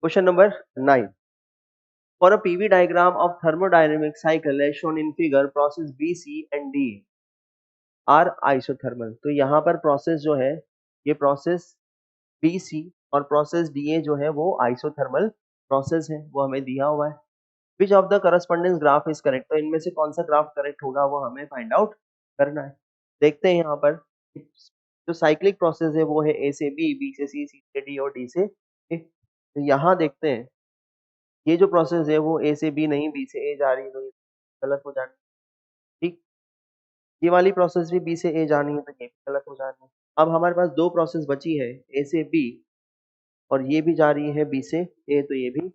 Question number 9. For a PV diagram of thermodynamic cycle as shown in figure, process B, C and D are isothermal. तो यहाँ पर process जो है ये process B C और process D A जो है वो आइसोथर्मल प्रोसेस है, वो हमें दिया हुआ है. Which of the correspondence graph is correct. तो इनमें से कौन सा ग्राफ करेक्ट होगा वो हमें फाइंड आउट करना है. देखते हैं यहाँ पर जो साइक्लिक प्रोसेस है वो है ए से बी, बी से सी, सी से डी और डी से ए. तो यहाँ देखते हैं ये जो प्रोसेस है वो ए से बी नहीं बी से ए जा रही है, तो ये गलत हो जानी. ठीक, ये वाली प्रोसेस भी बी से ए जानी है तो ये भी गलत हो जानी है. अब हमारे पास दो प्रोसेस बची है ए से बी और ये भी जा रही है बी से ए, तो ये भी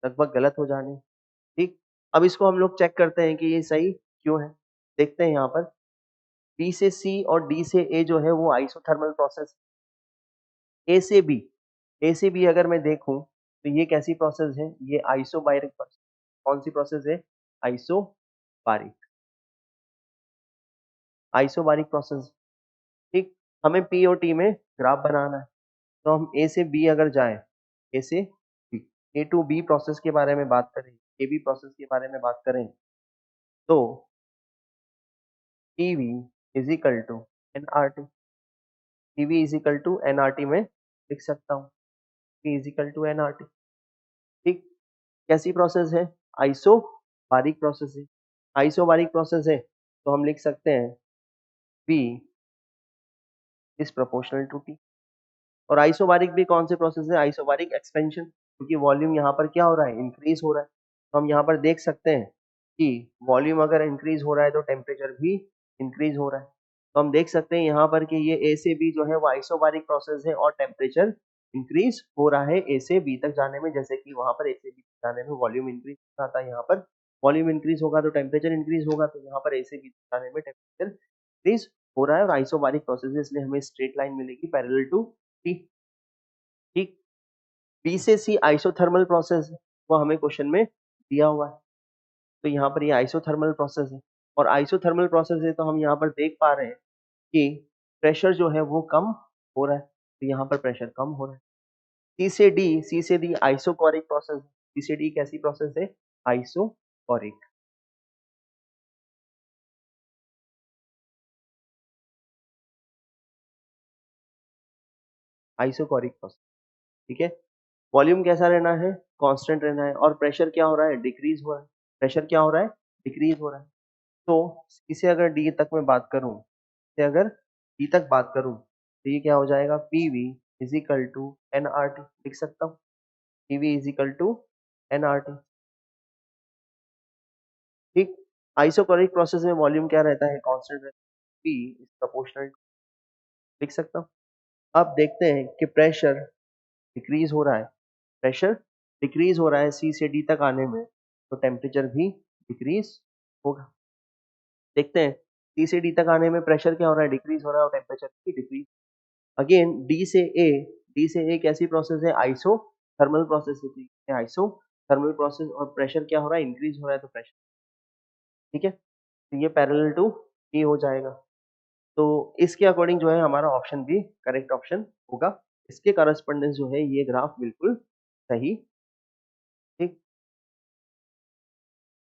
लगभग गलत हो जानी. ठीक, अब इसको हम लोग चेक करते हैं कि ये सही क्यों है. देखते हैं यहाँ पर बी से सी और डी से ए जो है वो आइसोथर्मल प्रोसेस. ए से बी, ए से बी अगर मैं देखूं तो ये कैसी प्रोसेस है, ये आइसोबारिक प्रोसेस. कौन सी प्रोसेस है, आइसोबारिक, आइसोबारिक प्रोसेस. ठीक, हमें पी और टी में ग्राफ बनाना है. तो हम ए से बी अगर जाएं, ए से B, A to B process के बारे में बात करें, ए बी प्रोसेस के बारे में बात करें तो P V is equal to N R T. P V is equal to N R T में लिख सकता हूँ, P is equal to N R T. ठीक, कैसी प्रोसेस है, आइसोबारिक प्रोसेस है. आइसोबारिक प्रोसेस है तो हम लिख सकते हैं P is proportional to T. और आइसोबारिक भी कौन से प्रोसेस है, आइसोबारिक एक्सपेंशन, क्योंकि वॉल्यूम यहाँ पर क्या हो रहा है, इंक्रीज हो रहा है. तो हम यहाँ पर देख सकते हैं कि वॉल्यूम अगर इंक्रीज हो रहा है तो टेम्परेचर भी इंक्रीज हो रहा है. तो हम देख सकते हैं यहाँ पर कि ये ए से बी जो है वो आइसोबारिक प्रोसेस है और टेम्परेचर इंक्रीज हो रहा है ए से बी तक जाने में. जैसे कि वहां पर ए से बी तक जाने में वॉल्यूम इंक्रीज होता था, यहाँ पर वॉल्यूम इंक्रीज होगा तो टेम्परेचर इंक्रीज होगा. तो यहाँ पर ए से बी तक जाने में टेम्परेचर इंक्रीज हो रहा है और आइसोबारिक प्रोसेस है, इसलिए हमें स्ट्रेट लाइन मिलेगी पैरेलल टू टी. ठीक, बी से सी आइसोथर्मल प्रोसेस है, वो हमें क्वेश्चन में दिया हुआ है. तो यहाँ पर ये आइसोथर्मल प्रोसेस है और आइसोथर्मल प्रोसेस है तो हम यहाँ पर देख पा रहे हैं कि प्रेशर जो है वो कम हो रहा है. तो यहाँ पर प्रेशर कम हो रहा है. सी से डी आइसोकोरिक प्रोसेस. सी से डी कैसी प्रोसेस है, आइसोकोरिक, आइसोकोरिक प्रोसेस. ठीक है, वॉल्यूम कैसा रहना है, कांस्टेंट रहना है और प्रेशर क्या हो रहा है, डिक्रीज हो रहा है. प्रेशर क्या हो रहा है, डिक्रीज हो रहा है. तो इसे अगर डी तक मैं बात करूं, इसे अगर डी तक बात करूं तो ये क्या हो जाएगा, P V is equal to N R T. लिख सकता हूँ P V is equal to N R T. ठीक, आइसोकोरिक प्रोसेस में वॉल्यूम क्या रहता है, कांस्टेंट रहता है, पी इज प्रोपोर्शनल. लिख सकता हूँ. अब देखते हैं कि प्रेशर डिक्रीज हो रहा है, प्रेशर डिक्रीज हो रहा है सी से डी तक आने में तो टेम्परेचर भी डिक्रीज होगा. देखते हैं सी से डी तक आने में प्रेशर क्या हो रहा है, डिक्रीज हो रहा है और टेम्परेचर भी डिक्रीज. अगेन डी से ए, डी से ए कैसी प्रोसेस है, आइसो थर्मल प्रोसेस है, आइसो थर्मल प्रोसेस और प्रेशर क्या हो रहा है, इंक्रीज हो रहा है तो प्रेशर. ठीक है, तो ये पैरेलल टू ई हो जाएगा. तो इसके अकॉर्डिंग जो है हमारा ऑप्शन बी करेक्ट ऑप्शन होगा. इसके करस्पॉन्डेंस जो है ये ग्राफ बिल्कुल सही